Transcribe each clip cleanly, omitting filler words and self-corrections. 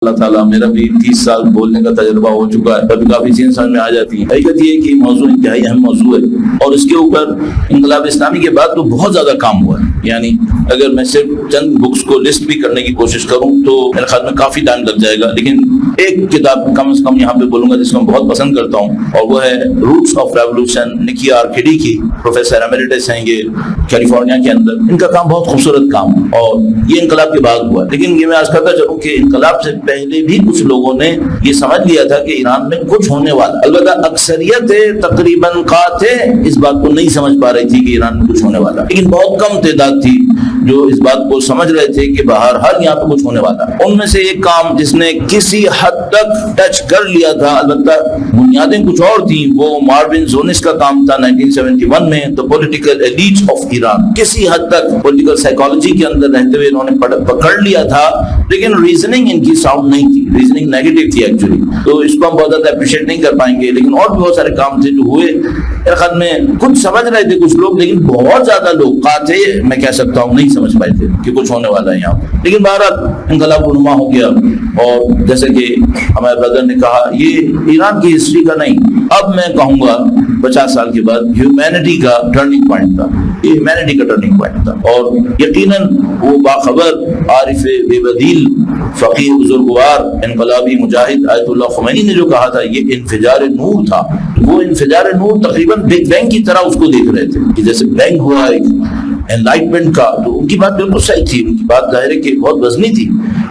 اللہ تعالیٰ میرا بھی 30 سال بولنے کا تجربہ ہو چکا ہے، کبھی کافی چیزیں سمجھ میں آ جاتی ہیں۔ حقیقت یہ ہے کہ موضوع انتہائی اہم موضوع ہے اور اس کے اوپر انقلاب اسلامی کے بعد تو بہت زیادہ کام ہوا ہے۔ یعنی اگر میں صرف چند بکس کو لسٹ بھی کرنے کی کوشش کروں تو میرے خیال میں کافی ٹائم لگ جائے گا، لیکن ایک کتاب کم از کم یہاں پہ بولوں گا جس کو میں بہت پسند کرتا ہوں، اور وہ ہے روٹس آف ریولوشن، نکی آرکیڈی کی، پروفیسر ایمیریٹس ہیں یہ کیلیفورنیا کے اندر۔ ان کا کام بہت خوبصورت کام اور یہ انقلاب کے بعد ہوا، لیکن یہ میں آج کرتا چلوں کہ انقلاب سے پہلے بھی کچھ لوگوں نے یہ سمجھ لیا تھا کہ ایران میں کچھ ہونے والا، البتہ اکثریت تقریباً قاطع اس بات کو نہیں سمجھ پا رہی تھی کہ ایران میں کچھ ہونے والا، لیکن بہت کم تعداد تھی جو اس بات کو سمجھ رہے تھے کہ بہرحال یہاں پہ کچھ ہونے والا۔ ان میں سے ایک کام جس نے کسی حد تک ٹچ کر لیا تھا، البتہ بنیادیں کچھ اور تھیں، وہ ماروین زونس کا کام تھا 1971 میں، The Political Elite of Iran۔ کسی حد تک پولیٹیکل سائیکالوجی کے اندر رہتے ہوئے انہوں نے پکڑ لیا تھا، لیکن ریزننگ ان کی ساؤنڈ نہیں تھی، ریزننگ نیگیٹو تھی ایکچولی، تو اس کو ہم بہت زیادہ اپریشیٹ نہیں کر پائیں گے، لیکن اور بھی بہت سارے کام تھے جو ہوئے۔ میرے خیال میں کچھ سمجھ رہے تھے کچھ لوگ، لیکن بہت زیادہ لوگ قاطع میں کہہ سکتا ہوں نہیں سمجھ پائے تھے کہ کچھ ہونے والا ہے یہاں، لیکن بہرحال انقلاب رونما ہو گیا۔ اور جیسے کہ ہمارے بردر نے کہا، یہ ایران کی ہسٹری کا نہیں، اب میں کہوں گا 50 سال کے بعد ہیومینٹی کا ٹرننگ پوائنٹ تھا، یہ ہیومینٹی کا ٹرننگ پوائنٹ تھا۔ اور یقیناً وہ باخبر عارف بے بدیل فقیہ بزرگوار انقلابی مجاہد آیت اللہ خمینی نے جو کہا تھا یہ انفجار نور تھا، وہ انفجار نور تقریباً بگ بینگ کی طرح اس کو دیکھ رہے تھے کہ جیسے بینگ ہوا ایک انلائٹمنٹ کا، تو ان کی بات بالکل صحیح تھی، ان کی بات ظاہر ہے کہ بہت وزنی تھی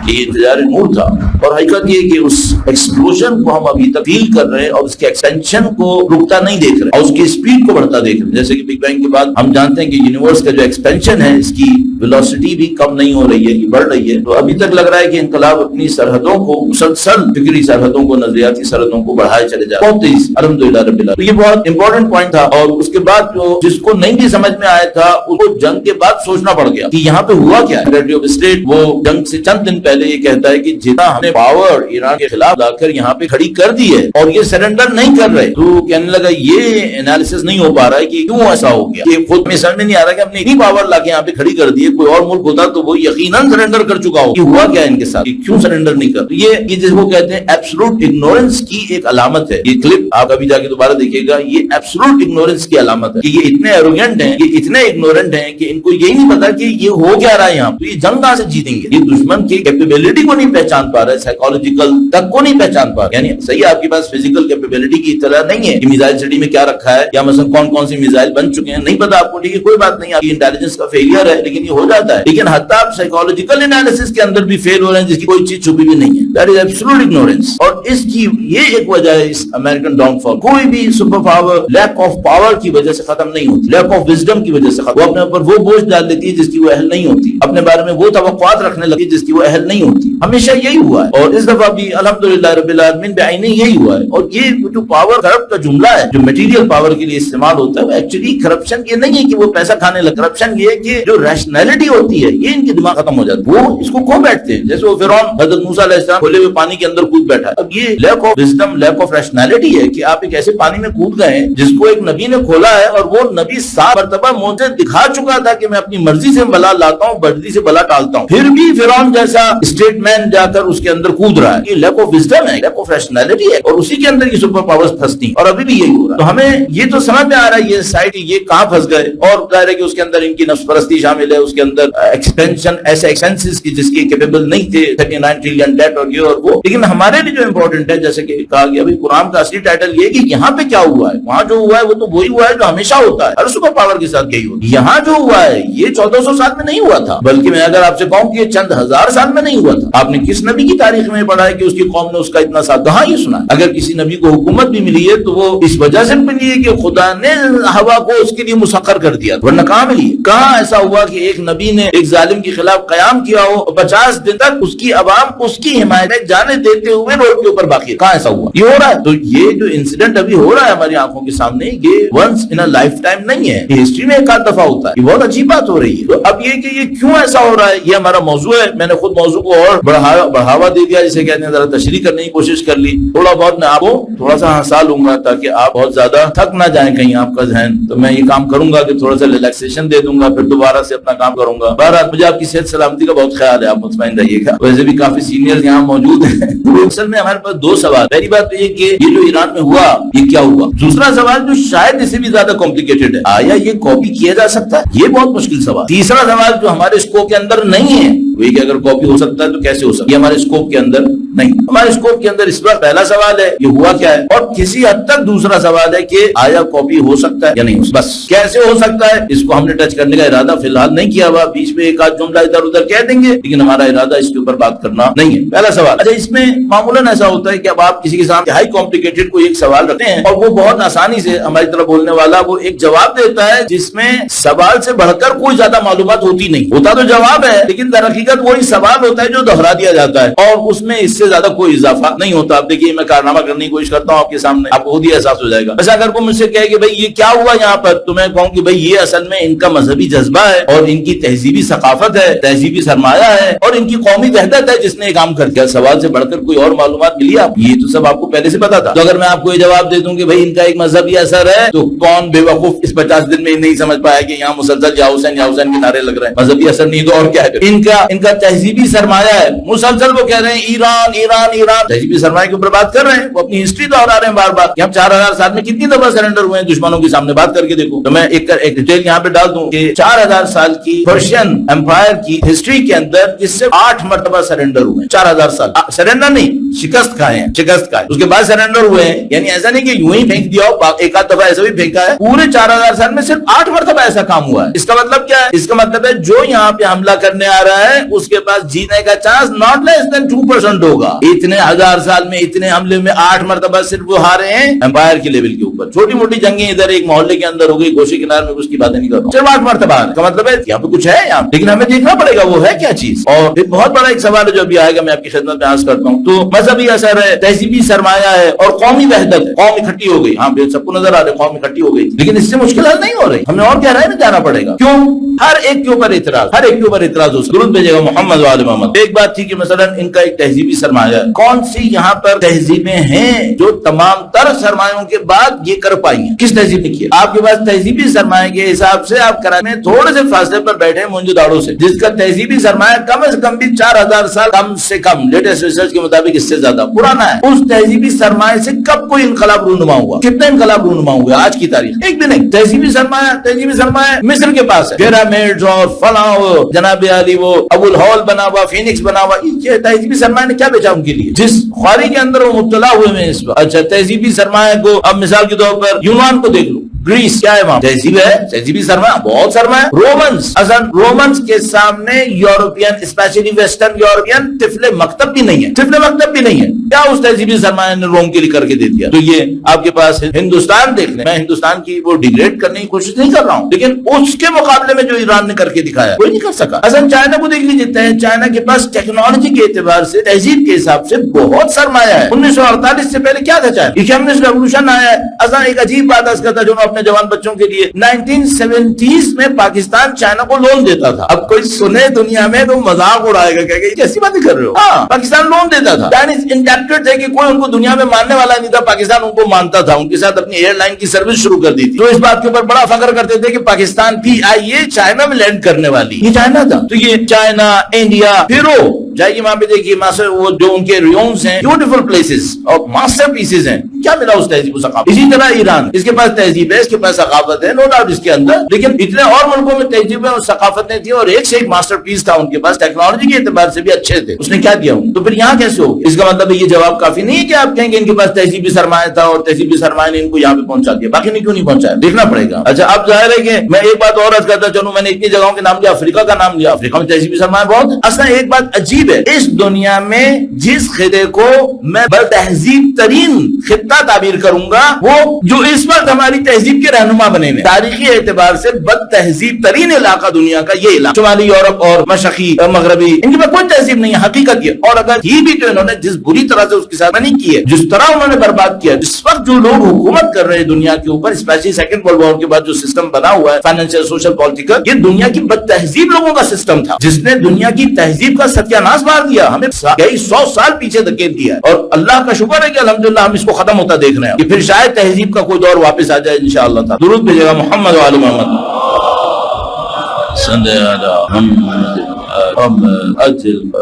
کہ یہ انفجار نور تھا۔ اور حقیقت یہ کہ اس ایکسپلوژن کو ہم ابھی تک فیل کر رہے ہیں اور اس کے ایکسٹینشن کو رکتا نہیں دیکھ رہے اور اس کی اسپیڈ کو بڑھتا دیکھ رہے ہیں۔ جیسے کہ بگ بینگ کے بعد ہم جانتے ہیں کہ یونیورس کا جو ایکسپینشن ہے اس کی ویلوسٹی بھی کم نہیں ہو رہی ہے، یہ بڑھ رہی ہے۔ تو ابھی تک لگ رہا ہے کہ انقلاب اپنی سرحدوں کو، مسلسل فکری سرحدوں کو، نظریاتی سرحدوں کو بڑھائے چلے جا رہے ہیں، بہت تیز، الحمدللہ رب العالمین۔ تو یہ بہت امپورٹنٹ پوائنٹ تھا، اور اس کے بعد جو جس کو نہیں بھی سمجھ میں آیا تھا اس کو جنگ کے بعد سوچنا پڑ گیا کہ یہاں پہ ہوا کیا ہے۔ سیکریٹری آف اسٹیٹ وہ جنگ سے چند دن پہلے یہ کہتا ہے کہ جتنا ہم نے پاور ایران کے خلاف لا کر یہاں پہ کھڑی کر دی ہے اور یہ سرنڈر نہیں کر رہے، تو کہنے لگا یہ انالیسس نہیں ہو پا رہا ہے کہ کیوں ایسا ہو گیا، کہ خود میں سمجھ میں نہیں آ رہا کہ ہم نے اتنی پاور لا کے یہاں پہ کھڑی کر دی ہے، کوئی اور ملک ہوتا تو وہ یقیناً سرنڈر کر چکا ہو، کہ ہوا کیا ان کے ساتھ، کہ کیوں سرنڈر نہیں کر۔ یہ جس کو کہتے ہیں ایبسولوٹ اگنورنس کی ایک علامت ہے، یہ کلپ آپ ابھی جا کے دوبارہ دیکھیے گا، یہ ایبسولوٹ اگنورنس کی علامت ہے کہ یہ اتنے ایروگینٹ ہیں، یہ اتنے اگنورنٹ ہیں کہ ان کو یہی نہیں پتا کہ یہ ہو کیا رہا ہے یہاں، تو یہ جنگ کہاں سے جیتیں گے، یہ دشمن کی کیپیبلٹی کو نہیں پہچان پا رہا ہے، سائیکالوجیکل تک کو نہیں پہچان پا رہا، یعنی صحیح آپ کے پاس فزیکل کیپیبلٹی کی اطلاع نہیں ہے کہ میزائل سٹی میں کیا رکھا ہے یا مثلا کون کون سی میزائل بن چکے ہیں، نہیں پتا آپ کو، ٹھیک ہے کوئی بات نہیں، آپ کی انٹیلیجنس کا فیلئر ہے، لیکن یہ ہو جاتا ہے۔ لیکن حتی آپ سائیکالوجیکل انالیسس کے اندر بھی فیل ہو رہے ہیں جس کی کوئی چیز چھپی بھی نہیں ہے، دیٹ از ایبسولوٹ اگنورنس۔ اور اس کی یہ ایک وجہ ہے اس امریکن ڈاؤن فال، کوئی بھی super power lack of power کی وجہ سے ختم نہیں ہوتی، لیک آف وزڈم کی وجہ سے ختم، وہ اپنے اوپر وہ بوجھ ڈال دیتی ہے جس کی وہ اہل نہیں ہوتی، اپنے بارے میں وہ توقعات رکھنے لگتی ہے جس کی وہ اہل نہیں ہوتی، ہمیشہ یہی ہوا ہے، اور اس دفعہ بھی الحمدللہ رب العالمین بعینہ یہی ہوا ہے۔ اور یہ جو پاور کرپٹ کا جملہ ہے جو میٹیریل پاور کے لیے استعمال ہوتا ہے، وہ ایکچولی کرپشن یہ نہیں ہے کہ وہ پیسہ کھانے لگا، کرپشن یہ ہے کہ جو ریشنلٹی ہوتی ہے یہ ان کے دماغ ختم ہو جاتا ہے، وہ اس کو کھو بیٹھتے ہیں، جیسے وہ فرعون حضرت موسیٰ علیہ السلام کھولے ہوئے پانی کے اندر کود بیٹھا ہے۔ اب یہ lack of wisdom, lack of rationality ہے کہ آپ ایک ایسے پانی میں کود گئے ہیں جس کو ایک نبی نے کھولا ہے، اور وہ نبی 7 مرتبہ مجھے دکھا چکا تھا کہ میں اپنی مرضی سے بلا لاتا ہوں، مرضی سے بلا ٹالتا ہوں، پھر بھی فرعون جیسا اسٹیٹ مین جا کر اس کے اندر کود رہا ہے۔ یہ لیک آف وزڈم ہے، لیک آف ریشنلٹی ہے، اور اسی کے اندر یہ سپر پاورز پھنستی، اور ابھی بھی یہی ہو رہا ہے۔ تو ہمیں یہ تو سمجھ میں آ رہا ہے یہ سائٹ یہ کہاں پھنس گئے، اور ظاہر ہے کہ اس کے اندر ان کی نفس پرستی شامل ہے، اس کے اندر ایکسپینشن ایسے ایکسپینسز کی جس کی کیپیبل نہیں تھے، 39 ٹریلین ڈیٹ اور یہ اور وہ۔ لیکن ہمارے لیے جو امپورٹنٹ ہے، جیسے کہ کہا گیا ابھی قرآن کا اصلی ٹائٹل یہ کہ یہاں پہ کیا ہوا ہے، وہاں جو ہوا ہے وہ تو وہی ہوا ہے جو ہمیشہ ہوتا ہے، ہر سپر پاور کے ساتھ یہی ہوتا ہے۔ یہاں جو ہوا ہے یہ 1400 سال میں نہیں ہوا تھا، بلکہ میں اگر آپ سے کہوں کہ یہ چند ہزار سال میں نہیں ہوا تھا۔ آپ نے کس نبی کی تاریخ میں پڑھا ہے کہ اس کی قوم نے اس کا اتنا ساتھ، کہاں یہ سنا؟ اگر کسی نبی کو حکومت بھی ملی ہے تو وہ اس وجہ سے ملی ہے کہ خدا نے ہوا کو اس کے لیے مسخر کر دیا، ورنہ کہاں ملی؟ کہاں ایسا ہوا کہ ایک نبی نے ایک ظالم کے خلاف قیام کیا ہو اور 50 دن تک اس کی عوام اس کی حمایت میں جانے دیتے ہوئے روڈ کے اوپر باقی؟ کہاں ایسا ہوا؟ یہ ہو رہا ہے۔ تو یہ جو انسیڈنٹ ابھی ہو رہا ہے ہماری آنکھوں کے سامنے، یہ once in a lifetime نہیں ہے، یہ ہسٹری میں ایک آدھ دفعہ ہوتا ہے، یہ بہت عجیب بات ہو رہی ہے۔ تو اب یہ کہ یہ کیوں ایسا ہو رہا ہے، یہ ہمارا موضوع ہے۔ میں نے خود موضوع کو اور بڑھاوا دے دیا جسے کہتے ہیں, ذرا تشریح کرنے کی کوشش کر لی, تھوڑا بہت میں آپ کو تھوڑا سا ہنسا لوں گا تاکہ آپ بہت زیادہ تھک نہ جائیں کہیں آپ کا ذہن. تو میں یہ کام کروں گا کہ تھوڑا سا ریلیکسیشن دے دوں گا, پھر دوبارہ سے اپنا کام کروں گا. بہرحال مجھے آپ کی صحت سلامتی کا بہت خیال ہے, آپ مطمئن رہیے گا. ویسے بھی کافی سینئر یہاں موجود ہیں. اصل میں ہمارے پاس دو سوال. پہلی بات تو یہ کہ یہ جو ایران میں ہوا یہ کیا ہوا. دوسرا سوال جو شاید اس سے بھی زیادہ کمپلیکیٹڈ ہے, آیا یہ کاپی کیا جا سکتا ہے؟ یہ بہت مشکل سوال. تیسرا سوال جو ہمارے اسکوپ کے اندر نہیں ہے وہ یہ کہ اگر کاپی ہو سکتا ہے تو کیسے ہو سکتا ہے. یہ ہمارے اسکوپ کے اندر نہیں. ہمارے اسکوپ کے اندر اس وقت پہلا سوال ہے یہ ہوا کیا ہے, اور کسی حد تک دوسرا سوال ہے کہ آیا کاپی ہو سکتا ہے یا نہیں ہو سکتا. بس کیسے ہو سکتا ہے اس کو ہم نے ٹچ کرنے کا ارادہ فی الحال نہیں کیا ہوا. بیچ میں ایک آدھ جملہ ادھر ادھر کہہ دیں گے لیکن ہمارا ارادہ اس کے اوپر بات کرنا نہیں ہے. پہلا سوال. اچھا, اس میں معمولاً ایسا ہوتا ہے کہ اب آپ کسی کے سامنے ہائی کمپلیکیٹڈ کوئی ایک سوال رکھتے ہیں اور وہ بہت آسانی سے ہماری طرف بولنے والا وہ ایک جواب دیتا ہے جس میں سوال سے بڑھ کر کوئی زیادہ معلومات ہوتی نہیں. ہوتا تو جواب ہے لیکن در حقیقت وہی سوال ہوتا ہے جو دہرا دیا جاتا ہے اور اس میں اس سے زیادہ کوئی اضافہ نہیں ہوتا. آپ دیکھیے میں کارنامہ کرنے کی کوشش کرتا ہوں آپ کے سامنے, آپ کو خود ہی احساس ہو جائے گا. ایسا اگر کوئی مجھ سے کہے کہ بھائی یہ کیا ہوا یہاں پر, تو میں کہوں کہ بھائی یہ اصل میں ان کا مذہبی جذبہ ہے اور ان کی تہذیبی ثقافت ہے, تہذیبی سرمایہ ہے اور ان کی قومی وحدت ہے جس نے یہ کام کر دیا. سوال سے بڑھ کر کوئی اور معلومات ملی آپ, یہ تو سب آپ کو پہلے سے پتا تھا. تو اگر میں آپ کو یہ جواب دے دوں کہ بھائی ان کا ایک مذہبی اثر ہے تو کون بے وقوف اس 50 دن میں نہیں سمجھ پایا کہ یہاں مسلسل یا حسین کے نعرے لگ رہے ہیں. مذہبی اثر نہیں تو اور کیا ہے. ان کا تہذیبی سرمایہ ہے, مسلسل وہ کہہ رہے ہیں ایران ایران ایران. تہذیبی سرمایہ کے اوپر بات کر رہے ہیں, وہ اپنی ہسٹری دوہرا رہے ہیں بار بار کہ ہم 4000 سال میں کتنی دفعہ سرنڈر ہوئے ہیں دشمنوں کے سامنے. بات کر کے دیکھو. تو میں ایک ڈیٹیل یہاں پہ ڈال دوں کہ 4000 سال کی پرشین امپائر کی ہسٹری کے اندر جس سے 8 مرتبہ سرنڈر ہوئے ہیں. 4000 سال سرنڈر نہیں, شکست کھائے ہیں, شکست کھائے, اس کے بعد سرنڈر ہوئے ہیں. یعنی ایسا نہیں کہ یوں ہی پھینک دیا ہو, ایک آدھ دفعہ ایسا بھی پھینکا ہے. پورے 4000 سال میں صرف 8 مرتبہ ایسا کام ہوا ہے. اس کا مطلب کیا ہے؟ اس کا مطلب ہے جو یہاں پہ حملہ کرنے آ رہا ہے اس کے پاس جیتنے کا چانس ناٹ لیس دین 2% ہوگا. اتنے 1000 سال میں اتنے حملے میں 8 مرتبہ صرف وہ ہارے ہیں امپائر کے لیول کے اوپر. چھوٹی موٹی جنگیں ادھر ایک محلے کے اندر ہو گئی, گوشے کنار میں, اس کی باتیں نہیں کر رہا ہوں. صرف 8 مرتبہ. کا مطلب ہے یہاں پہ کچھ ہے یہاں, لیکن ہمیں دیکھنا پڑے گا وہ ہے کیا چیز. اور ایک بہت بڑا ایک سوال ہے جو ابھی آئے گا, میں آپ کی خدمت میں عرض کرتا ہوں. تو مذہبی اثر ہے, تہذیبی سرمایہ ہے اور قومی وحدت ہے. قوم اکٹھی ہو گئی. ہاں سب کو نظر آ رہا ہے قوم اکٹھی ہو گئی, لیکن اس سے مشکل حل نہیں ہو رہی. ہمیں اور گہرائی میں جانا پڑے گا. کیوں؟ ہر ایک کے اوپر اعتراض, ہر ایک کے اوپر اعتراض ہو. درود بھیجے گا محمد وآل محمد. ایک بات تھی کہ مثلا ان کا ایک تہذیبی سرمایہ ہے. کون سی یہاں پر تہذیبیں ہیں جو تمام تر سرمایوں کے بعد یہ کر پائی ہیں؟ کس تہذیب نے کیا؟ آپ کے پاس تہذیبی سرمایہ کے حساب سے آپ کراچی میں تھوڑے سے فاصلے پر بیٹھے موئنجو داڑو سے, جس کا تہذیبی سرمایہ کم از کم بھی 4000 سال کم سے کم لیٹسٹ ریسرچ کے مطابق اس سے زیادہ پرانا ہے. اس تہذیبی سرمایہ سے کب کوئی انقلاب رونما ہوا؟ کتنے انقلاب رونما ہوئے آج کی تاریخ؟ ایک بھی نہیں. تہذیبی سرمایہ مصر کے پاس ہے, پیرامڈز اور فلاں جناب علی وہ ابو الہول بنا ہوا, فینکس بنا ہوا. یہ تہذیبی سرمایہ نے کیا بیچا ان کے لیے جس خواری کے اندر وہ مبتلا ہوئے ہیں اس وقت؟ اچھا, تہذیبی سرمایہ کو اب مثال کے طور پر یونان کو دیکھ لو, گریس کیا ہے وہاں تہذیب ہے, تہذیبی سرمایہ بہت سرمایہ. رومنز, اصل رومنز کے سامنے یورپین اسپیشلی ویسٹرن یورپین طفل مکتب بھی نہیں ہے, طفل مکتب بھی نہیں ہے. کیا اس تہذیبی سرمایہ نے روم کے لیے کر کے دے دیا؟ تو یہ آپ کے پاس ہندوستان دیکھ لیں. میں ہندوستان کی وہ ڈیگریڈ کرنے کی کوشش نہیں کر رہا ہوں, لیکن اس کے مقابلے میں جو ایران نے کر کے دکھایا کوئی نہیں کر سکا. اصل چائنا کو دیکھ لیجیے, چائنا کے پاس ٹیکنالوجی کے اعتبار سے, تہذیب کے حساب سے بہت سرمایہ ہے. 1948 سے پہلے کیا تھا چائنا؟ اکنامک ریولوشن آیا ہے. اصل ایک عجیب بات اس کا تھا جو اپنے جوان بچوں کے لیے 1970s میں پاکستان چائنا کو لون دیتا تھا. اب کوئی سنے دنیا میں تو مذاق اڑائے گا, کہ کیسی باتیں کر رہے ہو. ہاں, پاکستان لون دیتا تھا. چائنیز انڈیپٹڈ تھے کہ کوئی ان کو دنیا میں ماننے والا نہیں تھا, پاکستان ان کو مانتا تھا. ان کے ساتھ اپنی ایئر لائن کی سروس شروع کر دی تھی. تو اس بات کے اوپر بڑا فخر کرتے تھے کہ پاکستان بھی آئیے چائنا میں لینڈ کرنے والی. یہ چائنا تھا. تو یہ چائنا, انڈیا, پیرو جائیے وہاں پہ دیکھیے, وہ جو ان کے ریونز ہیں, بیوٹیفل پلیسز اور ماسٹر پیسز ہیں. کیا ملا اس تہذیب و ثقافت؟ اسی طرح ایران, اس کے پاس تہذیب ہے, اس کے پاس ثقافت ہے, نو ڈاؤٹ اس کے اندر, لیکن اتنے اور ملکوں میں تہذیبیں اور ثقافتیں تھیں اور ایک سے ایک ماسٹر پیس تھا ان کے پاس, ٹیکنالوجی کے اعتبار سے بھی اچھے تھے. اس نے کیا دیا؟ تو پھر یہاں کیسے ہو؟ اس کا مطلب یہ جواب کافی نہیں ہے کہ آپ کہیں گے ان کے پاس تہذیبی سرمایہ تھا اور تہذیبی سرمایہ نے ان کو یہاں پہ پہنچا دیا, باقی نے کیوں نہیں پہنچایا؟ دیکھنا پڑے گا. اچھا, اب ظاہر ہے کہ میں ایک بات اور عرض کرتا چلوں, میں نے اتنی جگہوں کے نام لیا, افریقہ کا نام لیا, افریقہ میں تہذیبی سرمایہ بہت ہے. اصل ایک بات عجیب ہے, اس دنیا میں جس خطے کو میں بدتہذیب ترین خطہ تعبیر کروں گا وہ جو اس وقت ہماری تہذیب کے رہنما بنے ہوئے, تاریخی اعتبار سے بد تہذیب ترین علاقہ دنیا کا یہ علاقہ, شمالی یورپ اور مشرقی مغربی, ان کے پاس کوئی تہذیب نہیں ہے حقیقت یہ. اور اگر یہ بھی تو انہوں نے جس بری طرح سے اس کے ساتھ نہیں کی ہے, جس طرح انہوں نے برباد کیا, جس وقت جو لوگ حکومت کر رہے ہیں دنیا کے اوپر, اسپیشلی سیکنڈ ورلڈ وار کے بعد جو سسٹم بنا ہوا ہے فائنینشیل, سوشل, پولیٹیکل, یہ دنیا کی بد تہذیب لوگوں کا سسٹم تھا جس نے دنیا کی تہذیب کا ستیہ جہاز مار دیا, ہمیں کئی 100 سال پیچھے دھکیل دیا ہے, اور اللہ کا شکر ہے کہ الحمدللہ ہم اس کو ختم ہوتا دیکھ رہے ہیں, کہ پھر شاید تہذیب کا کوئی دور واپس آ جائے انشاءاللہ تعالی. درود بھیجے گا محمد و آل محمد.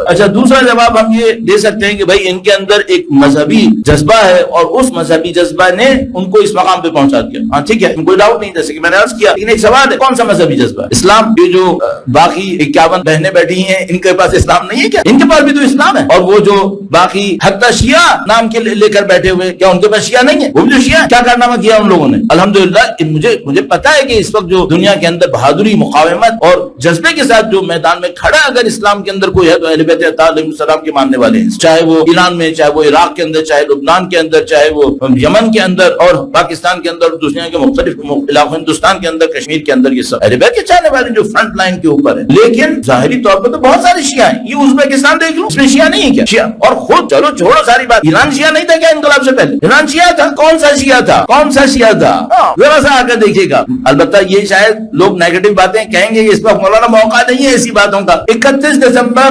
اچھا, دوسرا جواب ہم یہ دے سکتے ہیں کہ بھائی ان کے اندر ایک مذہبی جذبہ ہے, اور اس مذہبی جذبہ نے ان کو اس مقام پہ پہنچا دیا. ہاں ٹھیک ہے, کوئی ڈاؤٹ نہیں, جیسے کہ میں نے عرض کیا. لیکن ایک سوال ہے, کون سا مذہبی جذبہ؟ اسلام. یہ جو باقی 51 بہنیں بیٹھی ہیں, ان کے پاس اسلام نہیں ہے کیا؟ ان کے پاس بھی تو اسلام ہے. اور وہ جو باقی حتی شیعہ نام کے لے کر بیٹھے ہوئے, کیا ان کے پاس شیعہ نہیں ہے؟ وہ بھی جو شیعہ, کیا کارنامہ کیا ان لوگوں نے؟ الحمدللہ مجھے پتا ہے کہ اس وقت جو دنیا کے اندر بہادری, مقاومت اور جذبے کے ساتھ جو میدان میں کھڑا اگر اسلام کے اندر کوئی ہے تو اہل بیت علیہ السلام کے ماننے والے ہیں, چاہے وہ ایران میں, چاہے وہ عراق کے اندر, چاہے لبنان کے اندر, چاہے وہ یمن کے اندر اور پاکستان کے اندر, دنیا کے مختلف علاقوں, ہندوستان کے اندر, کشمیر کے اندر, یہ سب اہل بیت کے چاہنے والے جو فرنٹ لائن کے اوپر ہے. لیکن ظاہری طور پر تو بہت سارے شیعہ ہیں. یہ ازبکستان دیکھ لو, اس میں شیعہ نہیں ہے کیا؟ شیعہ. اور خود چلو چھوڑو ساری بات, ایران شیعہ نہیں تھا کیا انقلاب سے پہلے؟ ایران شیعہ تھا. کون سا شیعہ تھا؟ کون سا شیعہ تھا؟ ذرا سا آ کر دیکھیے گا. البتہ یہ شاید لوگ نیگیٹو باتیں کہیں گے, اس پر مولانا موقع نہیں ہے ایسی باتوں کا. 31 دسمبر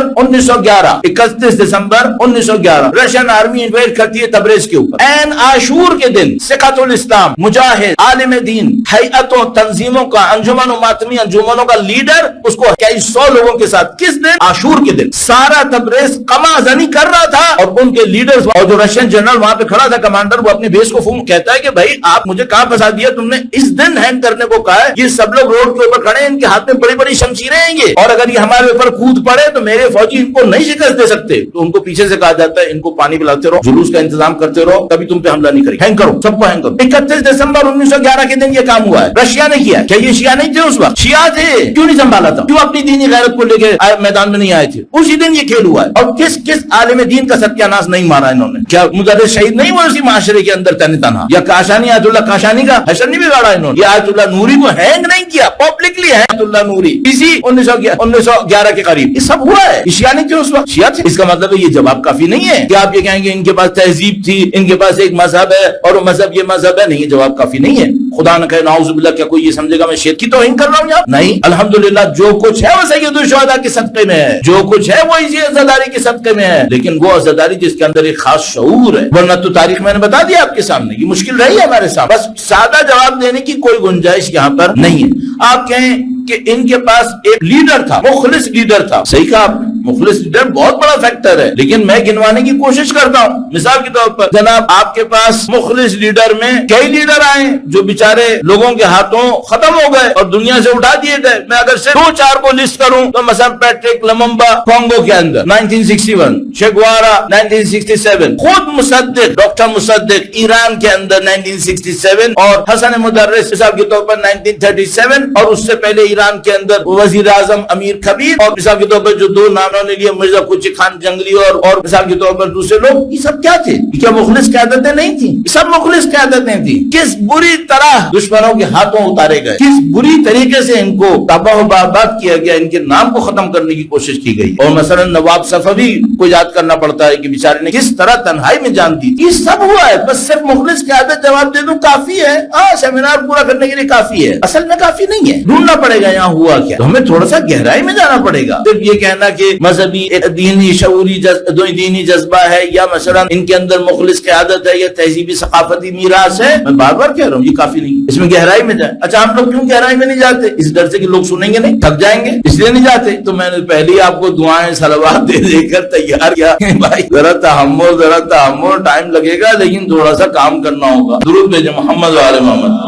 1911 رشین آرمی انویٹ کرتی ہے تبریز کے اوپر. این عاشور کے دن ثقۃ الاسلام, مجاہد, عالم دین, ہیئتوں, تنظیموں کا, انجمن و ماتمی انجمنوں کا لیڈر اس کو کئی 100 لوگوں کے ساتھ, کس دن؟ عاشور کے دن. سارا تبریز قمع زنی کر رہا تھا, اور ان کے لیڈرز اور جو رشین جنرل وہاں پہ کھڑا تھا, کمانڈر, وہ اپنی بیس کو فون کہتا ہے کہ بھائی آپ مجھے کہاں پھنسا دیا تم نے, اس دن ہینگ کرنے کو کہا ہے. یہ سب لوگ روڈ کے اوپر کھڑے ہیں, ان کے ہاتھ میں بڑی بڑی شمشیریں ہیں یہ, اور اگر یہ ہمارے اوپر کود پڑے تو میرے فوجی ان کو نہیں شکست دے سکتے. تو ان کو پیچھے سے کہا جاتا ہے ان کو پانی پلاتے رہو, جلوس کا انتظام کرتے رہو, کبھی تم پہ حملہ نہیں کرے, ہینگ کرو, سب کو ہینگ کرو. 31 دسمبر 1911 کے دن یہ کام ہوا ہے. رشیا نے کیا. کیا یہ شیعہ نہیں تھے اس وقت؟ شیعہ تھے. کیوں نہیں سنبھالا تھا؟ کیوں اپنی دینی غیرت کو لے کے میدان میں نہیں آئے تھے؟ اسی دن یہ کھیل ہوا ہے. اور کس عالم دین کا ستیہ ناش نہیں مارا انہوں نے؟ کیا مدرس شہید نہیں ہوئے اسی معاشرے کے اندر تن تنہا؟ یا کاشانی, آیت اللہ کاشانی کا حشر نہیں بگاڑا انہوں نے؟ یا آیت اللہ نوری کو ہینگ نہیں کیا پبلکلی؟ ہے آیت اللہ نوری اسی 1911 کے قریب. یہ سب ہوا ہے. شیعہ نہیں تھے اس وقت؟ شیعہ تھے. اس کا مطلب ہے یہ جواب کافی نہیں ہے کہ آپ یہ کہیں گے ان کے پاس تہذیب تھی, ان کے پاس ایک مذہب ہے, اور وہ مذہب یہ مذہب ہے. نہیں, یہ جواب کافی نہیں ہے. خدا نہ کہے نعوذ باللہ, کیا کوئی یہ سمجھے گا میں شیخ کی توہین کر رہا ہوں یہاں؟ نہیں, الحمدللہ جو کچھ ہے وہ سید الشہداء کے صدقے میں ہے, جو کچھ ہے وہ اسی عزاداری کے صدقے میں ہے. لیکن وہ عزاداری جس کے اندر ایک خاص شعور ہے, ورنہ تو تاریخ میں نے بتا دیا آپ کے سامنے, یہ مشکل رہی ہے ہمارے سامنے. بس سادہ جواب دینے کی کوئی گنجائش یہاں پر نہیں ہے. آپ کہیں کہ ان کے پاس ایک لیڈر تھا, مخلص لیڈر تھا. صحیح کہا آپ, مخلص لیڈر بہت بڑا فیکٹر ہے, لیکن میں گنوانے کی کوشش کرتا ہوں. مثال کے طور پر جناب آپ کے پاس مخلص لیڈر میں کئی لیڈر آئے جو بیچارے لوگوں کے ہاتھوں ختم ہو گئے اور دنیا سے اٹھا دیے گئے. میں اگر صرف 2-4 کو لسٹ کروں تو مثلا پیٹرک لممبا کانگو کے اندر 1961, چیگوارا 1967, خود مصدق, ڈاکٹر مصدق ایران کے اندر 1967, اور حسن مدرس مثال کے طور پر 1937, اور اس سے پہلے ایران کے اندر وزیر اعظم امیر کبیر, اور مثال کے طور پر جو 2 نام نے لیے مرزا کوچی خان جنگلی, اور مثال کے طور پر دوسرے لوگ. یہ سب کیا تھے؟ کیا مخلص قیادتیں نہیں تھیں؟ یہ سب مخلص قیادتیں تھیں. کس بری طرح دشمنوں کے ہاتھوں اتارے گئے, کس بری طریقے سے ان کو تباہ و برباد کیا گیا, ان کے نام کو ختم کرنے کی کوشش کی گئی. اور مثلا نواب صفوی کو یاد کرنا پڑتا ہے کہ بیچارے نے کس طرح تنہائی میں جان دی. یہ سب ہوا ہے. بس صرف مخلص قیادت جواب دے دوں کافی ہے, سیمینار پورا کرنے کے لیے کافی ہے. اصل میں کافی نہیں ہے, ڈھونڈنا پڑے گا یہاں ہوا کیا. تو ہمیں تھوڑا سا گہرائی میں جانا پڑے گا. صرف یہ کہنا کہ مذہبی دینی شعوری دینی جذبہ ہے, یا مثلا ان کے اندر مخلص قیادت ہے, یا تہذیبی ثقافتی میراث ہے, میں بار بار کہہ رہا ہوں یہ کافی نہیں. اس میں گہرائی میں جائیں. اچھا, ہم لوگ کیوں گہرائی میں نہیں جاتے؟ اس ڈر سے کہ لوگ سنیں گے نہیں, تھک جائیں گے, اس لیے نہیں جاتے. تو میں نے پہلے ہی آپ کو دعائیں صلوات دے کر تیار کیا بھائی ذرا تحمل, ٹائم لگے گا لیکن تھوڑا سا کام کرنا ہوگا. درود بھیجیں محمد و آل محمد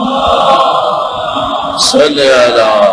صلی اللہ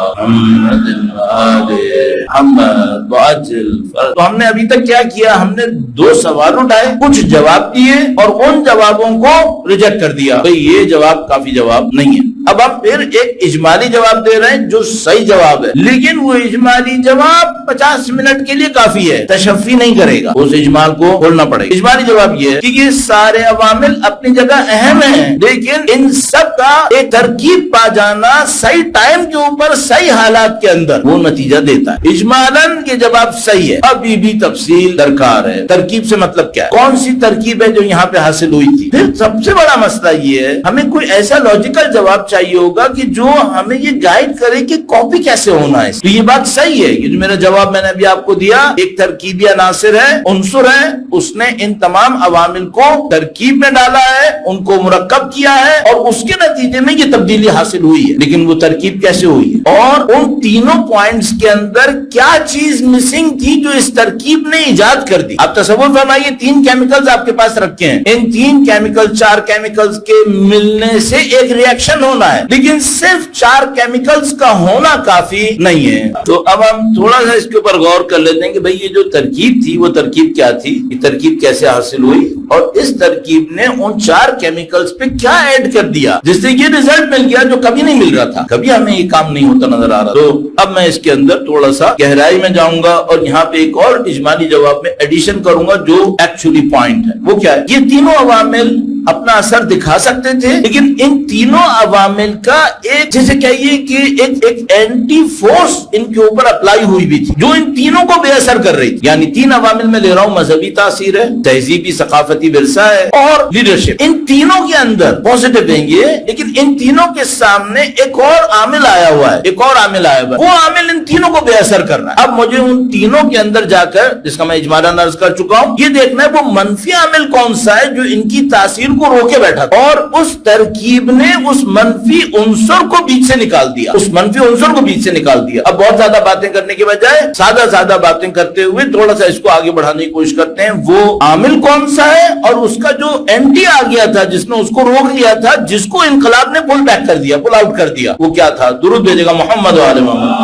محمد وعجل. تو ہم نے ابھی تک کیا کیا؟ ہم نے 2 سوال اٹھائے, کچھ جواب دیے, اور ان جوابوں کو ریجیکٹ کر دیا. بھئی یہ جواب کافی جواب نہیں ہے. اب ہم پھر ایک اجمالی جواب دے رہے ہیں جو صحیح جواب ہے, لیکن وہ اجمالی جواب 50 منٹ کے لیے کافی ہے, تشفی نہیں کرے گا, اس اجمال کو کھولنا پڑے گا. اجمالی جواب یہ ہے کہ یہ سارے عوامل اپنی جگہ اہم ہیں, لیکن ان سب کا ایک ترکیب پا جانا صحیح ٹائم کے اوپر صحیح حالات کے اندر وہ نتیجہ دیتا ہے. اجمالاً یہ جواب صحیح ہے, ابھی بھی تفصیل درکار ہے. ترکیب سے مطلب کیا ہے؟ کون سی ترکیب ہے جو یہاں پہ حاصل ہوئی تھی؟ پھر سب سے بڑا مسئلہ یہ ہے, ہمیں کوئی ایسا لاجیکل جواب چاہیے ہوگا کہ جو ہمیں یہ گائیڈ کرے کہ کاپی کیسے ہونا ہے. تو یہ بات صحیح ہے. یہ جو میرا جواب میں نے ابھی آپ کو دیا ایک ترکیبی عناصر ہے, عنصر ہے, اس نے ان تمام عوامل کو ترکیب میں ڈالا ہے, ان کو مرکب کیا ہے اور اس کے نتیجے میں یہ تبدیلی حاصل ہوئی ہے. لیکن وہ ترکیب کیسے ہوئی ہے اور ان تینوں پوائنٹس کے اندر کیا چیز مسنگ تھی جو اس ترکیب نے ایجاد کر دی. آپ تصور فرمائیے 3 کیمیکلز آپ کے پاس رکھے ہیں, ان 3 کیمیکل 4 کیمیکلز کے ملنے سے ایک ری ایکشن ہونا ہے, لیکن صرف 4 کیمیکلز کا ہونا کافی نہیں ہے. تو اب ہم تھوڑا سا اس کے اوپر غور کر لیتے ہیں کہ بھئی یہ جو ترکیب تھی وہ ترکیب کیا تھی, یہ ترکیب کیسے حاصل ہوئی اور اس ترکیب نے ان 4 کیمیکلز پہ کیا ایڈ کر دیا جس سے یہ ریزلٹ مل گیا جو کبھی نہیں مل رہا تھا, کبھی ہمیں یہ کام نہیں ہوتا نظر آ رہا. تو اب میں اس کے اندر تھوڑا سا گہرائی میں جاؤں گا اور یہاں پہ ایک اور اجمالی جواب میں ایڈیشن کروں گا جو ایکچولی پوائنٹ ہے. وہ کیا ہے؟ یہ تینوں عوامل اپنا اثر دکھا سکتے تھے, لیکن ان تینوں عوامل کا ایک جیسے کہیے کہ ایک اینٹی فورس ان کے اوپر اپلائی ہوئی بھی تھی جو ان تینوں کو بے اثر کر رہی تھی. یعنی 3 عوامل میں لے رہا ہوں, مذہبی تاثیر ہے, تہذیبی ثقافتی ورثہ ہے اور لیڈرشپ. ان تینوں کے اندر پوزیٹو دیں گے, لیکن ان تینوں کے سامنے ایک اور عامل آیا ہوا ہے, ایک اور عامل آیا ہوا ہے, وہ عامل ان تینوں کو بے اثر کر رہا ہے. اب مجھے ان تینوں کے اندر جا کر, جس کا میں اجمالاً عرض کر چکا ہوں, یہ دیکھنا ہے وہ منفی عامل کون سا ہے جو ان کی تاثیر کو روکے بیٹھا تھا اور اس ترکیب نے اس منفی عنصر کو بیچ سے نکال دیا, اس منفی عنصر کو بیچ سے نکال دیا. اب بہت زیادہ باتیں کرنے کے بجائے سادہ باتیں کرتے ہوئے تھوڑا سا اس کو آگے بڑھانے کی کوشش کرتے ہیں. وہ عامل کون سا ہے اور اس کا جو اینٹی آ گیا تھا جس نے اس کو روک لیا تھا, جس کو انقلاب نے پل بیک کر دیا, پل آؤٹ کر دیا, وہ کیا تھا؟ درود بھیجے گا محمد و آل محمد.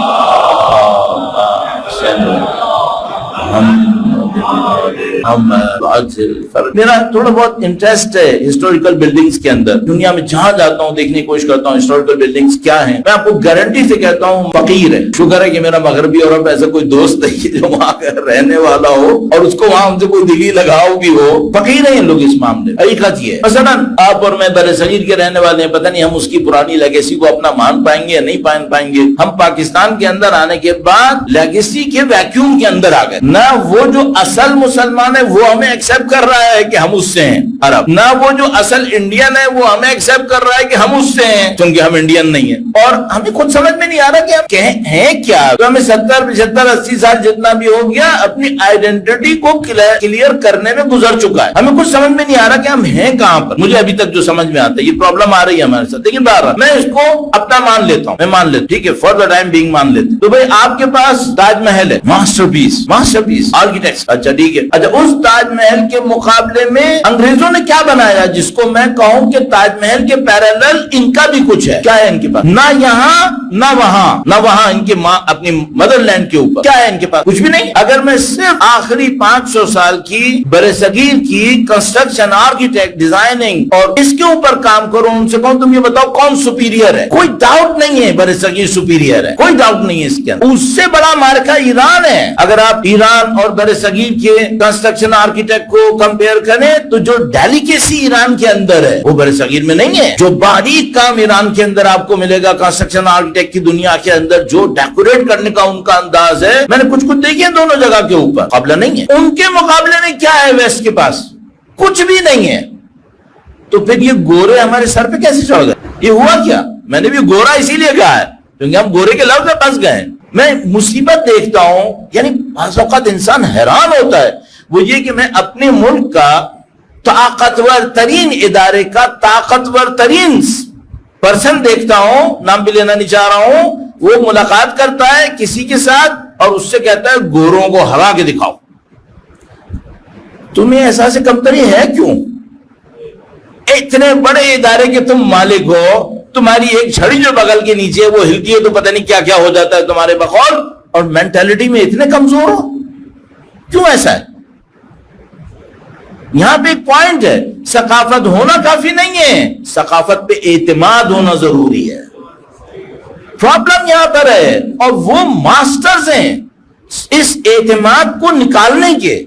میرا تھوڑا بہت انٹرسٹ ہے ہسٹوریکل بلڈنگز کے اندر. دنیا میں جہاں جاتا ہوں دیکھنے کی کوشش کرتا ہوں ہسٹوریکل بلڈنگز کیا ہیں. میں آپ کو گارنٹی سے کہتا ہوں فقیر ہے. شکر ہے کہ میرا مغربی یورپ ایسا کوئی دوست نہیں جو وہاں رہنے والا ہو اور اس کو وہاں ان سے کوئی دلی لگاؤ بھی ہو. فقیر ہیں لوگ اس معاملے. حقیقت یہ ہے, مثلا آپ اور میں برصغیر کے رہنے والے ہیں, پتہ نہیں ہم اس کی پرانی لیگیسی کو اپنا مان پائیں گے یا نہیں پائیں گے. ہم پاکستان کے اندر آنے کے بعد لیگیسی کے ویکیوم کے اندر آ گئے. نہ وہ جو اصل مسلمان ہے وہ ہمیں ایکسپٹ کر رہا ہے کہ ہم اس سے ہیں عرب, نہ وہ جو اصل انڈین ہے وہ ہمیں ایکسپٹ کر رہا ہے کہ ہم اس سے ہیں کیونکہ ہم انڈین نہیں ہیں. اور ہمیں خود سمجھ میں نہیں آ رہا کہ ہم ہیں کیا. تو ہمیں 70 75 80 سال جتنا بھی ہو گیا اپنی آئیڈینٹی کو کلیئر کرنے میں گزر چکا ہے. ہمیں کچھ سمجھ میں نہیں آ رہا کہ ہم ہیں کہاں پر. مجھے ابھی تک جو سمجھ میں آتا ہے, یہ پرابلم آ رہی ہے ہمارے ساتھ, لیکن بہرحال میں اس کو اپنا مان لیتا ہوں, میں مان لیتا ہوں, ٹھیک ہے, فار دا ٹائم بینگ مان لیتے. تو بھائی آپ کے پاس تاج محل ہے, ماسٹر پیس آرکیٹیکٹ. اچھا ٹھیک ہے, اچھا اس تاج محل کے مقابلے میں انگریزوں نے کیا بنایا جس کو میں کہوں کہ تاج محل کے پیرالل ان کا بھی کچھ ہے؟ کیا ہے ان کے پاس؟ نہ یہاں نہ وہاں ان کے اپنی مدر لینڈ کے اوپر کیا ہے ان کے پاس؟ کچھ بھی نہیں. اگر میں صرف آخری 500 سال کی برصغیر کی کنسٹرکشن, آرکیٹیکٹ, ڈیزائننگ اور اس کے اوپر کام کروں, ان سے کہوں تم یہ بتاؤ کون سپیریئر ہے, کوئی ڈاؤٹ نہیں ہے برصغیر سپیریئر ہے, کوئی ڈاؤٹ نہیں ہے اس کے اندر. اس سے بڑا مارکا ایران ہے. اگر آپ ایران اور برصغیر کے کنسٹرکشن آرکیٹیکٹ کو کمپیئر کریں تو جو ڈیلیکیسی ایران کے اندر ہے وہ برصغیر میں نہیں ہے. جو باریک کام ایران کے اندر آپ کو ملے گا کنسٹرکشن آرکیٹیکٹ کی دنیا کے اندر, جو ڈیکوریٹ کرنے کا ان کا انداز ہے, میں نے کچھ دیکھے دونوں جگہ کے اوپر, مقابلہ نہیں ہے. ان کے مقابلے میں کیا ہے ویسٹ کے پاس؟ کچھ بھی نہیں ہے. تو پھر یہ گورے ہمارے سر پہ کیسے چڑھ گئے؟ یہ ہوا کیا؟ میں نے بھی گورا اسی لیے کہا ہے کیونکہ ہم گورے کے لفظ میں پھنس گئے ہیں. میں مصیبت دیکھتا ہوں, یعنی بعض اوقات انسان حیران ہوتا ہے, وہ یہ کہ میں اپنے ملک کا طاقتور ترین ادارے کا طاقتور ترین پرسن دیکھتا ہوں, نام بھی لینا نہیں چاہ رہا ہوں, وہ ملاقات کرتا ہے کسی کے ساتھ اور اس سے کہتا ہے گوروں کو ہرا کے دکھاؤ. تمہیں احساس کمتری ہے کیوں؟ اتنے بڑے ادارے کے تم مالک ہو, تمہاری ایک چھڑی جو بغل کے نیچے وہ ہلتی ہے تو پتہ نہیں کیا کیا ہو جاتا ہے تمہارے بقول, اور مینٹالٹی میں اتنے کمزور ہو. کیوں ایسا ہے؟ یہاں پہ ایک پوائنٹ ہے, ثقافت ہونا کافی نہیں ہے, ثقافت پہ اعتماد ہونا ضروری ہے. پرابلم یہاں پر ہے اور وہ ماسٹرز ہیں اس اعتماد کو نکالنے کے.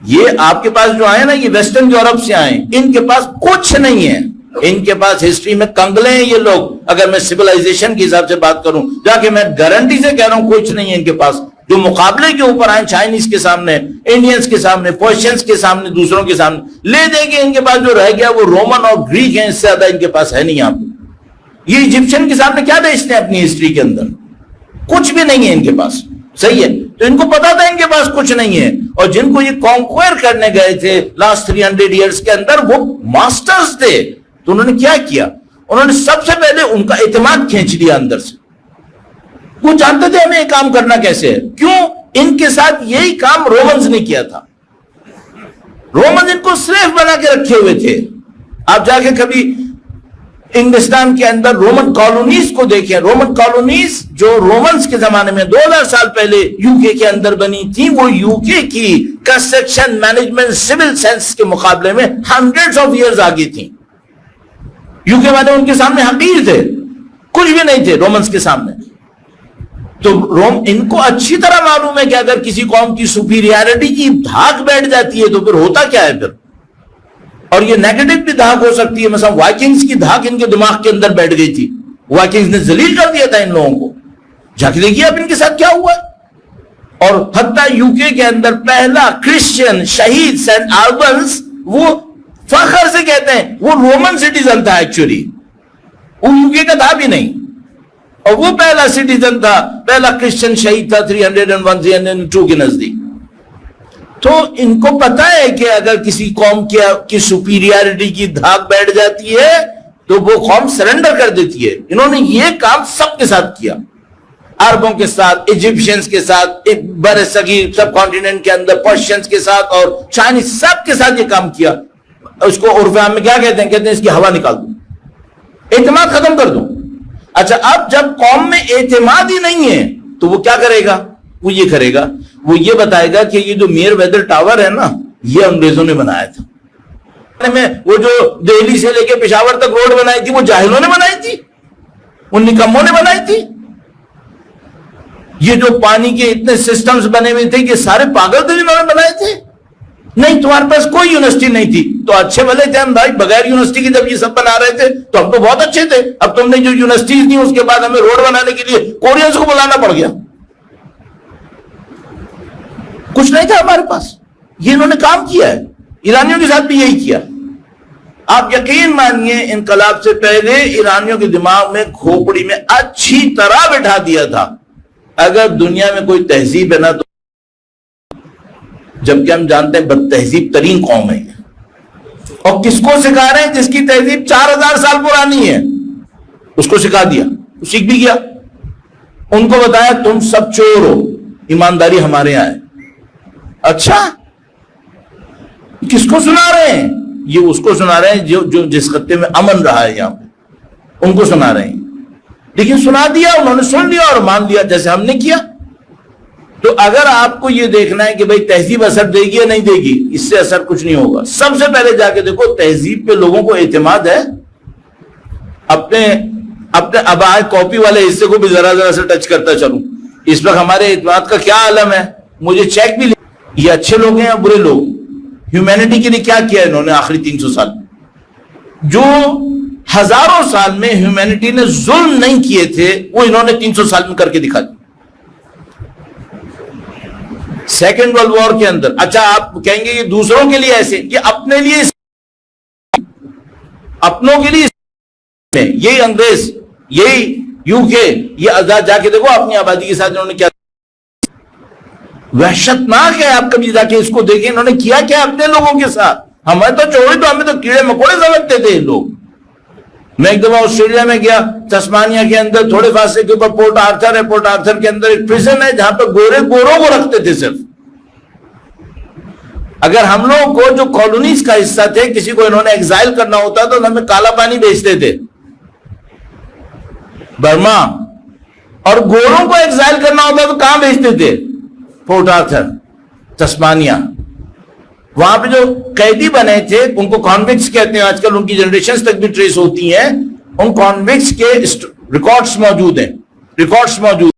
یہ آپ کے پاس جو آئے نا, یہ ویسٹرن یورپ سے آئے, ان کے پاس کچھ نہیں ہے. ان کے پاس ہسٹری میں کنگلے ہیں یہ لوگ. اگر میں سویلائزیشن کے حساب سے بات کروں, جا کے میں گارنٹی سے کہہ رہا ہوں کچھ نہیں ہے ان کے پاس. جو مقابلے کے اوپر آئے چائنیز کے سامنے, انڈینز کے سامنے, پرشینز کے سامنے, دوسروں کے سامنے لے دیں گے, ان کے پاس جو رہ گیا وہ رومن اور گریک ہیں, اس سے زیادہ ان کے پاس ہے نہیں. یہاں پہ یہ ایجپشن کے سامنے کیا بیچتے ہیں اپنی ہسٹری کے اندر؟ کچھ بھی نہیں ہے ان کے پاس. صحیح ہے. تو ان کو پتا تھا ان کے پاس کچھ نہیں ہے, اور جن کو یہ کانکوئر کرنے گئے تھے لاسٹ 300 ایئرس کے اندر وہ ماسٹرز تھے. تو انہوں نے کیا کیا؟ انہوں نے سب سے پہلے ان کا اعتماد کھینچ لیا اندر سے. وہ جانتے تھے ہمیں یہ کام کرنا کیسے ہے. کیوں؟ ان کے ساتھ یہی کام رومنز نے کیا تھا. رومنز ان کو سلیو بنا کے رکھے ہوئے تھے. آپ جا کے کبھی انگلستان کے اندر رومن کالونیز کو دیکھیں. رومن کالونیز جو رومنز کے زمانے میں 2000 سال پہلے یو کے اندر بنی تھی, وہ یو کے کی کنسٹرکشن مینجمنٹ سول سائنس کے مقابلے میں ہنڈریڈز آف ایئرز آگے تھیں. یو کے والے ان کے سامنے حقیر تھے, کچھ بھی نہیں تھے رومنز کے سامنے. تو ان کو اچھی طرح معلوم ہے کہ اگر کسی قوم کی سپیریارٹی کی دھاک بیٹھ جاتی ہے تو پھر ہوتا کیا ہے پھر. اور یہ نیگیٹو بھی دھاک ہو سکتی ہے. مثلا وائکنگز کی دھاک ان کے دماغ کے اندر بیٹھ گئی تھی. وائکنگز نے ذلیل کر دیا تھا ان لوگوں کو. جا کے دیکھیے اب ان کے ساتھ کیا ہوا ہے. اور حتیٰ یو کے اندر پہلا کرسچین شہید سینٹ آلبنس, وہ فخر سے کہتے ہیں وہ رومن سٹیزن تھا. ایکچولی وہ یو کے کا تھا بھی نہیں, اور وہ پہلا سٹیزن تھا, پہلا کرسچین شہید تھا 301 302 کے نزدیک. تو ان کو پتا ہے کہ اگر کسی قوم کی سپیریارٹی کی دھاک بیٹھ جاتی ہے تو وہ قوم سرنڈر کر دیتی ہے. انہوں نے یہ کام سب کے ساتھ کیا, عربوں کے ساتھ, ایجپشنز کے ساتھ, بر صغیر سب کانٹیننٹ کے اندر پرشینز کے ساتھ اور چائنیز, سب کے ساتھ یہ کام کیا. اس کو عرف عام میں کیا کہتے ہیں؟ کہتے ہیں اس کی ہوا نکال دو, اعتماد ختم کر دو. اچھا, اب جب قوم میں اعتماد ہی نہیں ہے تو وہ کیا کرے گا؟ وہ یہ کرے گا, وہ یہ بتائے گا کہ یہ جو میر ویدر ٹاور ہے نا, یہ انگریزوں نے بنایا تھا. وہ جو دہلی سے لے کے پشاور تک روڈ بنائی تھی وہ جاہلوں نے بنائی تھی, ان نکموں نے بنائی تھی. یہ جو پانی کے اتنے سسٹمز بنے ہوئے تھے کہ سارے پاگل تھے جنہوں نے بنائے تھے. نہیں, تمہارے پاس کوئی یونیورسٹی نہیں تھی تو اچھے بھلے تھے ہم بھائی. بغیر یونیورسٹی کے جب یہ سب بنا رہے تھے تو ہم تو بہت اچھے تھے. اب تم نے جو یونیورسٹیز دی اس کے بعد ہمیں روڈ بنانے کے لیے کورینز کو بلانا پڑ گیا. کچھ نہیں تھا ہمارے پاس. یہ انہوں نے کام کیا ہے. ایرانیوں کے ساتھ بھی یہی کیا. آپ یقین مانیے انقلاب سے پہلے ایرانیوں کے دماغ میں کھوپڑی میں اچھی طرح بٹھا دیا تھا اگر دنیا میں کوئی تہذیب ہے نا تو, جبکہ ہم جانتے ہیں بد تہذیب ترین قوم ہے. اور کس کو سکھا رہے ہیں؟ جس کی تہذیب 4000 سال پرانی ہے, اس کو سکھا دیا, سیکھ بھی گیا. ان کو بتایا تم سب چور ہو, ایمانداری ہمارے یہاں ہے. اچھا, کس کو سنا رہے ہیں؟ یہ اس کو سنا رہے ہیں جو جس خطے میں امن رہا ہے یہاں پہ, ان کو سنا رہے ہیں. لیکن سنا دیا, انہوں نے سن لیا اور مان لیا جیسے ہم نے کیا. تو اگر آپ کو یہ دیکھنا ہے کہ بھئی تہذیب اثر دے گی یا نہیں دے گی, اس سے اثر کچھ نہیں ہوگا. سب سے پہلے جا کے دیکھو تہذیب پہ لوگوں کو اعتماد ہے. اپنے ابائے کاپی والے حصے کو بھی ذرا سے ٹچ کرتا چلوں, اس وقت ہمارے اعتماد کا کیا عالم ہے. مجھے چیک بھی یہ اچھے لوگ ہیں یا برے لوگ. ہیومینٹی کے لیے کیا کیا انہوں نے آخری 300 سال میں؟ جو ہزاروں سال میں ہیومینٹی نے ظلم نہیں کیے تھے وہ انہوں نے 300 سال میں کر کے دکھا دیا. سیکنڈ ورلڈ وار کے اندر, اچھا آپ کہیں گے یہ دوسروں کے لیے ایسے, یہ اپنے لیے, اپنوں کے لیے. یہی انگریز, یہی یو کے, یہ آزاد, جا کے دیکھو اپنی آبادی کے ساتھ انہوں نے کیا. وحشتناک ہے. آپ کبھی جا کے اس کو دیکھیں انہوں نے کیا کیا اپنے لوگوں کے ساتھ. ہمیں تو چھوڑی تو ہمیں تو کیڑے مکوڑے سمجھتے تھے لوگ. میں ایک دفعہ آسٹریلیا میں گیا, تسمانیہ کے اندر تھوڑے فاصلے کے اوپر پورٹ آرتھر ہے. پورٹ آرتھر کے اندر ایک پریزن ہے جہاں پہ گوروں کو رکھتے تھے صرف. اگر ہم لوگوں کو جو کالونیز کا حصہ تھے کسی کو انہوں نے ایگزائل کرنا ہوتا تو ہمیں کالا پانی بیچتے تھے برما, اور گوروں کو ایگزائل کرنا ہوتا تو کہاں بیچتے تھے؟ Port Arthur, Tasmania. وہاں پہ جو قیدی بنے تھے ان کو کانوکٹس کہتے ہیں. آج کل ان کی جنریشنز تک بھی ٹریس ہوتی ہیں. ان کانوکٹس کے ریکارڈز موجود ہیں, ریکارڈز موجود